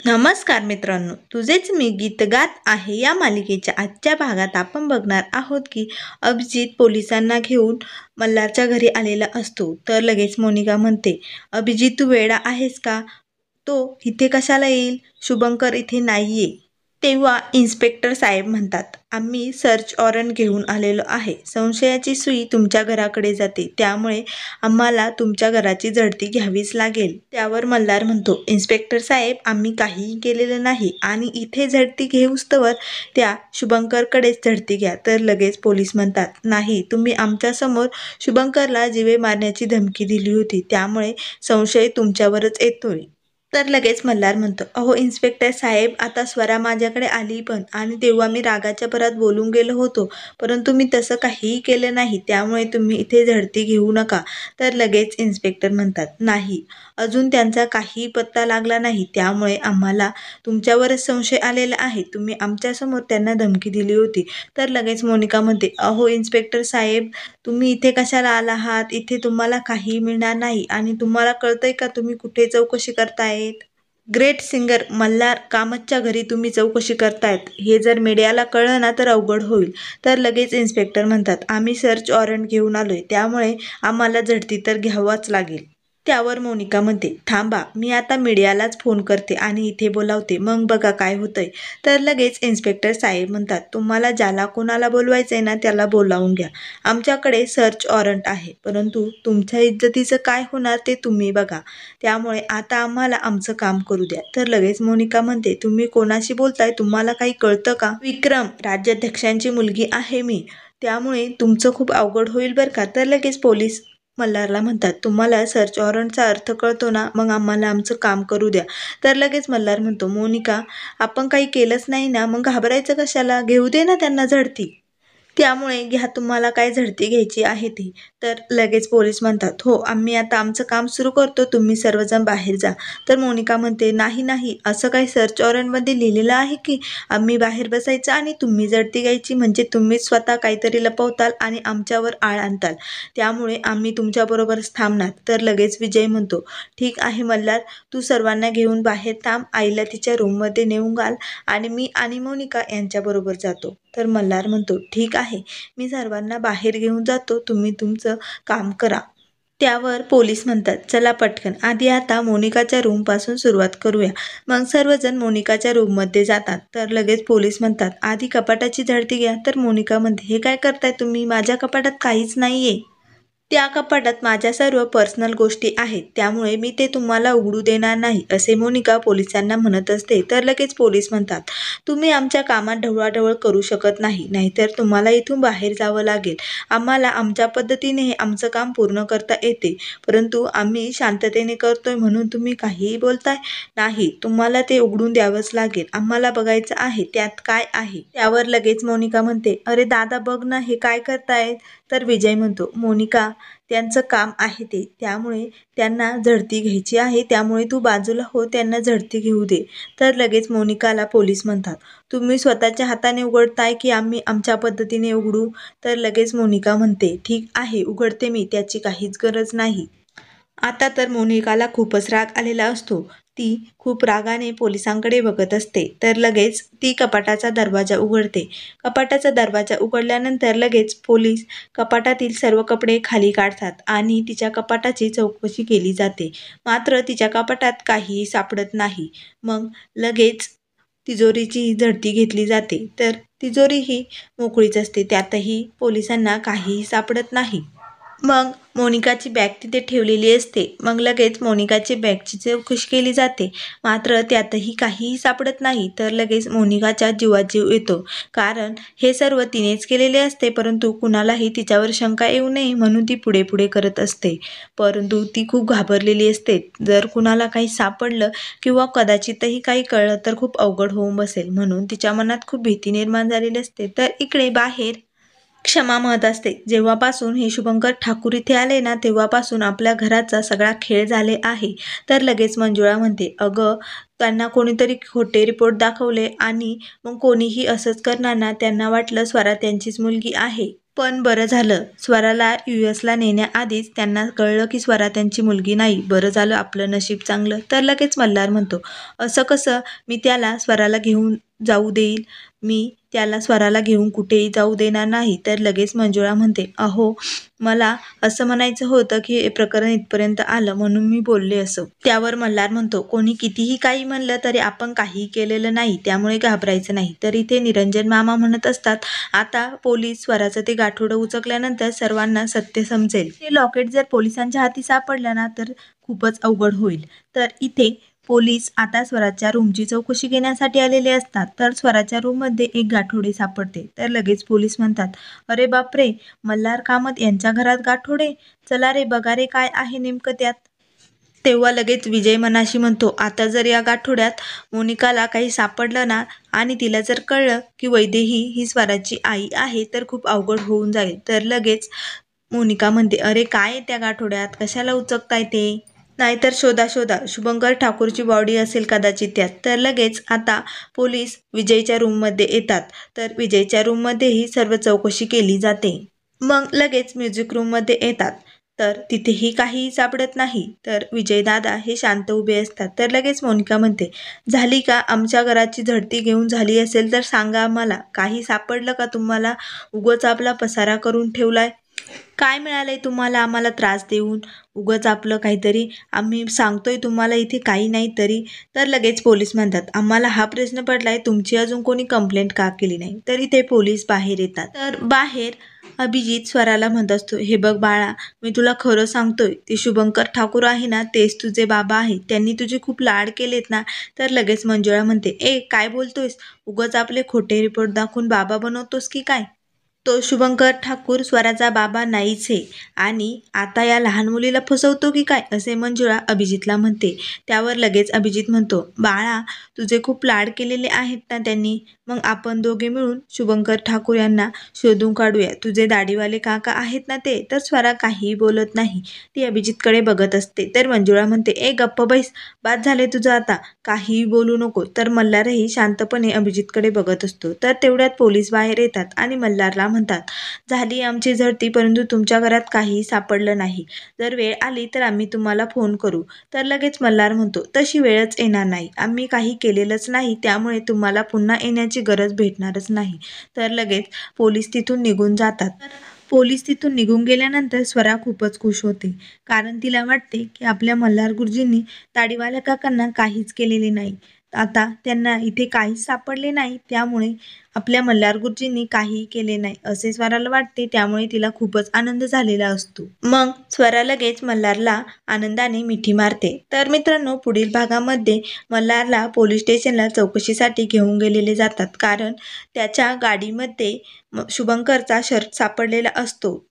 नमस्कार मित्रांनो, तुझेच मी गीत गात आहे या मालिकेच्या आजच्या भागात आपण बघणार आहोत की अभिजित पोलिसांना घेऊन मल्हारच्या घरी आलेला असतो. तर लगेच मोनिका म्हणते, अभिजित तू वेडा आहेस का? तो इथे कशाला येईल? शुभंकर इथे नाहीये. तेव्हा इन्स्पेक्टर साहेब म्हणतात, आम्ही सर्च वॉरंट घेऊन आलेलो आहे. संशयाची सुई तुमच्या घराकडे जाते, त्यामुळे आम्हाला तुमच्या घराची झडती घ्यावीच लागेल. त्यावर मल्हार म्हणतो, इन्स्पेक्टर साहेब आम्ही काहीही केलेलं नाही आणि इथे झडती घेऊस्तवर त्या शुभंकरकडेच झडती घ्या. तर लगेच पोलीस म्हणतात, नाही, तुम्ही आमच्यासमोर शुभंकरला जीवे मारण्याची धमकी दिली होती, त्यामुळे संशय तुमच्यावरच येतोय. तर लगेच मल्हार म्हणतो, अहो इन्स्पेक्टर साहेब, आता स्वरा माझ्याकडे आली पण, आणि तेव्हा मी रागाच्या भरात बोलून गेलो होतो, परंतु मी तसं काहीही केलं नाही, त्यामुळे तुम्ही इथे झडती घेऊ नका. तर लगेच इन्स्पेक्टर म्हणतात, नाही, अजून त्यांचा काहीही पत्ता लागला नाही, त्यामुळे आम्हाला तुमच्यावरच संशय आलेला आहे. तुम्ही आमच्यासमोर त्यांना धमकी दिली होती. तर लगेच मोनिका म्हणते, अहो इन्स्पेक्टर साहेब, तुम्ही इथे कशाला आला आहात? इथे तुम्हाला काही मिळणार नाही आणि तुम्हाला कळतंय का तुम्ही कुठे चौकशी करतायत? ग्रेट सिंगर मल्हार कामतच्या घरी तुम्ही चौकशी करतायत, हे जर मीडियाला कळलं ना तर अवघड होईल. तर लगेच इन्स्पेक्टर म्हणतात, आम्ही सर्च वॉरंट घेऊन आलोय, त्यामुळे आम्हाला झडती तर घ्यावाच लागेल. त्यावर मोनिका म्हणते, थांबा, मी आता मीडियालाच फोन करते आणि इथे बोलावते, मग बघा काय होतंय. तर लगेच इन्स्पेक्टर साहेब म्हणतात, तुम्हाला ज्याला कोणाला बोलवायचंय ना त्याला बोलावून घ्या. आमच्याकडे सर्च वॉरंट आहे, परंतु तुमच्या इज्जतीचं काय होणार ते तुम्ही बघा. त्यामुळे आता आम्हाला आमचं काम करू द्या. तर लगेच मोनिका म्हणते, तुम्ही कोणाशी बोलताय? तुम्हाला काही कळतं का? विक्रम राज्याध्यक्षांची मुलगी आहे मी, त्यामुळे तुमचं खूप अवघड होईल बरं का. तर लगेच पोलीस मल्हारला म्हणतात, तुम्हाला सर्च वॉरंटचा अर्थ कळतो ना, मग आम्हाला आमचं काम करू द्या. तर लगेच मल्हार म्हणतो, मोनिका, आपण काही केलंच नाही ना, मग घाबरायचं कशाला? घेऊ दे ना त्यांना झडती. त्यामुळे घ्या, तुम्हाला काय झडती घ्यायची आहे ती. तर लगेच पोलीस म्हणतात, हो, आम्ही आता आमचं काम सुरू करतो, तुम्ही सर्वजण बाहेर जा. तर मोनिका म्हणते, नाही नाही, असं काही सर्च वॉरंटमध्ये लिहिलेलं आहे की आम्ही बाहेर बसायचं आणि तुम्ही झडती घ्यायची? म्हणजे तुम्हीच स्वतः काहीतरी लपवताल आणि आमच्यावर आळ आणताल, त्यामुळे आम्ही तुमच्याबरोबरच थांबणार. तर लगेच विजय म्हणतो, ठीक आहे मल्हार, तू सर्वांना घेऊन बाहेर थांब, आईला तिच्या रूममध्ये नेऊन घाल आणि मी आणि मोनिका यांच्याबरोबर जातो. तर मल्हार म्हणतो, ठीक आहे, मी सर्वांना बाहेर घेऊन जातो, तुम्ही तुमचं काम करा. त्यावर पोलीस म्हणतात, चला पटकन, आधी आता मोनिकाच्या रूमपासून सुरुवात करूया. मग सर्वजण मोनिकाच्या रूममध्ये जातात. तर लगेच पोलीस म्हणतात, आधी कपाटाची झडती घ्या. तर मोनिका म्हणते, हे काय करताय तुम्ही? माझ्या कपाटात काहीच नाहीये. त्या कपाटात माझ्या सर्व पर्सनल गोष्टी आहेत, त्यामुळे मी ते तुम्हाला उघडू देणार नाही, असे मोनिका पोलिसांना म्हणत असते. तर लगेच पोलीस म्हणतात, तुम्ही आमच्या कामात ढवळाढवळ करू शकत नाही, नाहीतर तुम्हाला इथून बाहेर जावं लागेल. आम्हाला आमच्या पद्धतीने हे आमचं काम पूर्ण करता येते, परंतु आम्ही शांततेने करतोय म्हणून तुम्ही काहीही बोलताय? नाही, तुम्हाला ते उघडून द्यावंच लागेल. आम्हाला बघायचं आहे त्यात काय आहे. त्यावर लगेच मोनिका म्हणते, अरे दादा बघ ना, हे काय करतायत? तर विजय म्हणतो, मोनिका, त्यांचं काम आहे ते, त्यामुळे त्यांना झडती घ्यायची आहे, त्यामुळे तू बाजूला हो, त्यांना झडती घेऊ दे. तर लगेच मोनिकाला पोलीस म्हणतात, तुम्ही स्वतःच्या हाताने उघडताय की आम्ही आमच्या पद्धतीने उघडू? तर लगेच मोनिका म्हणते, ठीक आहे, उघडते मी, त्याची काहीच गरज नाही. आता तर मोनिकाला खूपच राग आलेला असतो. ती खूप रागाने पोलिसांकडे बघत असते. तर लगेच ती कपाटाचा दरवाजा उघडते. कपाटाचा दरवाजा उघडल्यानंतर लगेच पोलीस कपाटातील सर्व कपडे खाली काढतात आणि तिच्या कपाटाची चौकशी केली जाते. मात्र तिच्या कपाटात काहीही सापडत नाही. मग लगेच तिजोरीची झडती घेतली जाते. तर तिजोरी ही मोकळीच असते, त्यातही पोलिसांना काहीही सापडत नाही. मग मोनिकाची बॅग तिथे ठेवलेली असते. मग लगेच मोनिकाची बॅगची चौकशी केली जाते, मात्र त्यातही काहीही सापडत नाही. तर लगेच मोनिकाच्या जीवात जीव येतो, कारण हे सर्व तिनेच केलेले असते, परंतु कुणालाही तिच्यावर शंका येऊ नये म्हणून ती पुढे पुढे करत असते. परंतु ती खूप घाबरलेली असते. जर कुणाला काही सापडलं किंवा कदाचितही काही कळलं तर खूप अवघड होऊन बसेल, म्हणून तिच्या मनात खूप भीती निर्माण झालेली असते. तर इकडे बाहेर क्षमा म्हणत असते, जेव्हापासून हे शुभंकर ठाकूर इथे आले ना, तेव्हापासून आपल्या घराचा सगळा खेळ झाले आहे. तर लगेच मंजुळा म्हणते, अगं, त्यांना कोणीतरी खोटे रिपोर्ट दाखवले आणि मग कोणीही असंच करणार ना, त्यांना वाटलं स्वरा त्यांचीच मुलगी आहे. पण बरं झालं, स्वराला US ला नेण्याआधीच त्यांना कळलं की स्वरा त्यांची मुलगी नाही. बरं झालं, आपलं नशीब चांगलं. तर लगेच मल्हार म्हणतो, असं कसं? मी त्याला स्वराला घेऊन जाऊ देईल. मी त्याला स्वराला घेऊन कुठेही जाऊ देणार नाही. तर लगेच मंजुळा म्हणते, अहो, मला असं म्हणायचं होतं की हे प्रकरण इथपर्यंत आलं म्हणून मी बोलले असं. त्यावर मल्हार म्हणतो, कोणी कितीही काही म्हणलं तरी आपण काहीही केलेलं नाही, त्यामुळे घाबरायचं नाही. तर इथे निरंजन मामा म्हणत असतात, आता पोलीस स्वराचं ते गाठोडं उचकल्यानंतर सर्वांना सत्य समजेल. ते लॉकेट जर पोलिसांच्या हाती सापडलं ना तर खूपच अवघड होईल. तर इथे पोलीस आता स्वराच्या रूमची चौकशी घेण्यासाठी आलेले असतात. तर स्वराच्या रूममध्ये एक गाठोडे सापडते. तर लगेच पोलीस म्हणतात, अरे बापरे, मल्हार कामत यांच्या घरात गाठोडे, चला रे बघा रे काय आहे नेमकं त्यात. तेव्हा लगेच विजय मनाशी म्हणतो, आता जर या गाठोड्यात मोनिकाला काही सापडलं ना आणि तिला जर कळलं की वैदेही ही स्वराची आई आहे तर खूप अवघड होऊन जाईल. तर लगेच मोनिका म्हणते, अरे काय त्या गाठोड्यात, कशाला उचकताय ते? नाहीतर शोधा शुभंकर ठाकूरची बॉडी असेल कदाचित त्यात. तर लगेच आता पोलीस विजयच्या रूममध्ये येतात. तर विजयच्या रूममध्येही सर्व चौकशी केली जाते. मग लगेच म्युझिक रूममध्ये येतात. तर तिथेही काहीही सापडत नाही. तर विजयदादा हे शांत उभे असतात. तर लगेच मोनिका म्हणते, झाली का आमच्या घराची झडती घेऊन झाली असेल तर सांगा आम्हाला, काही सापडलं का तुम्हाला? उगाच आपला पसारा करून ठेवलाय. काय मिळालंय तुम्हाला आम्हाला त्रास देऊन? उगाच आपलं काहीतरी आम्ही सांगतोय तुम्हाला इथे काही नाही तरी. तर लगेच पोलीस म्हणतात, आम्हाला हा प्रश्न पडलाय, तुमची अजून कोणी कंप्लेंट का केली नाही? तर इथे पोलीस बाहेर येतात. तर बाहेर अभिजित स्वराला म्हणत असतो, हे बघ बाळा, मी तुला खरं सांगतोय, ते शुभंकर ठाकूर आहे ना तेच तुझे बाबा आहेत. त्यांनी तुझे खूप लाड केलेत ना. तर लगेच मंजुळा म्हणते, ए काय बोलतोयस? उगाच आपले खोटे रिपोर्ट दाखवून बाबा बनवतोस की काय? तो शुभंकर ठाकूर स्वराचा बाबा नाहीच आहे आणि आता या लहान मुलीला फसवतो की काय, असे मंजुळा अभिजितला म्हणते. त्यावर लगेच अभिजित म्हणतो, बाळा, तुझे खूप लाड केलेले आहेत ना त्यांनी, मग आपण दोघे मिळून शुभंकर ठाकूर यांना शोधून काढूया. तुझे दाढीवाले काका आहेत ना ते. तर स्वरा काहीही बोलत नाही, ती अभिजितकडे बघत असते. तर मंजुळा म्हणते, ए गप्प बैस, बाद झाले तुझं आता, काहीही बोलू नको. तर मल्हारही शांतपणे अभिजितकडे बघत असतो. तर तेवढ्यात पोलीस बाहेर येतात आणि मल्हारला म्हणतात, झाली आमची झडती परंतु तुमच्या घरात काहीही सापडलं नाही. जर वेळ आली तर आम्ही तुम्हाला फोन करू. तर लगेच मल्हार म्हणतो, तशी वेळच येणार नाही, आम्ही काही केलेलंच नाही, त्यामुळे तुम्हाला पुन्हा येण्याची गरज भेटणारच नाही. तर लगेच पोलीस तिथून निघून जातात. पोलीस तिथून निघून गेल्यानंतर स्वरा खूपच खुश होते, कारण तिला वाटते की आपल्या मल्हार गुरुजींनी ताडीवाल्या काकांना काहीच केलेले नाही. आता त्यांना इथे काहीच सापडले नाही, त्यामुळे आपल्या मल्हार गुरुजींनी काहीही केले नाही असे स्वराला वाटते. त्यामुळे तिला खूपच आनंद झालेला असतो. मग स्वरा लगेच मल्हारला आनंदाने मिठी मारते. तर मित्रांनो, पुढील भागामध्ये मल्हारला पोलीस स्टेशनला चौकशीसाठी घेऊन गेलेले जातात, कारण त्याच्या गाडीमध्ये शुभंकरचा शर्ट सापडलेला असतो.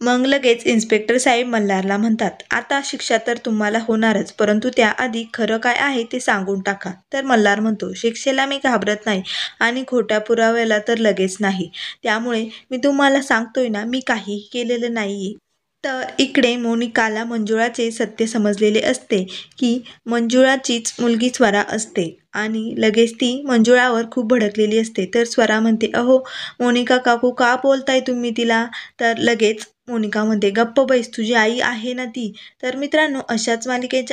मग लगेच इन्स्पेक्टर साहेब मल्हारला म्हणतात, आता शिक्षा तर तुम्हाला होणारच, परंतु त्याआधी खरं काय आहे ते सांगून टाका. तर मल्हार म्हणतो, शिक्षेला मी घाबरत नाही आणि खोट्या पुराव्याला तर लगेच नाही, त्यामुळे मी तुम्हाला सांगतोय ना, मी काहीही केलेलं नाहीये. तर इकडे मोनिकाला मंजुळाचे सत्य समजलेले असते की मंजुळाचीच मुलगी स्वरा असते आणि लगेच ती मंजुळावर खूप भडकलेली असते. तर स्वरा म्हणते, अहो मोनिका काकू, का बोलताय तुम्ही तिला? तर लगेच मोनिका म्हणते, गप्प बैस, तुझी आई आहे ना ती. तर मित्रांनो, अशाच मालिकेच्या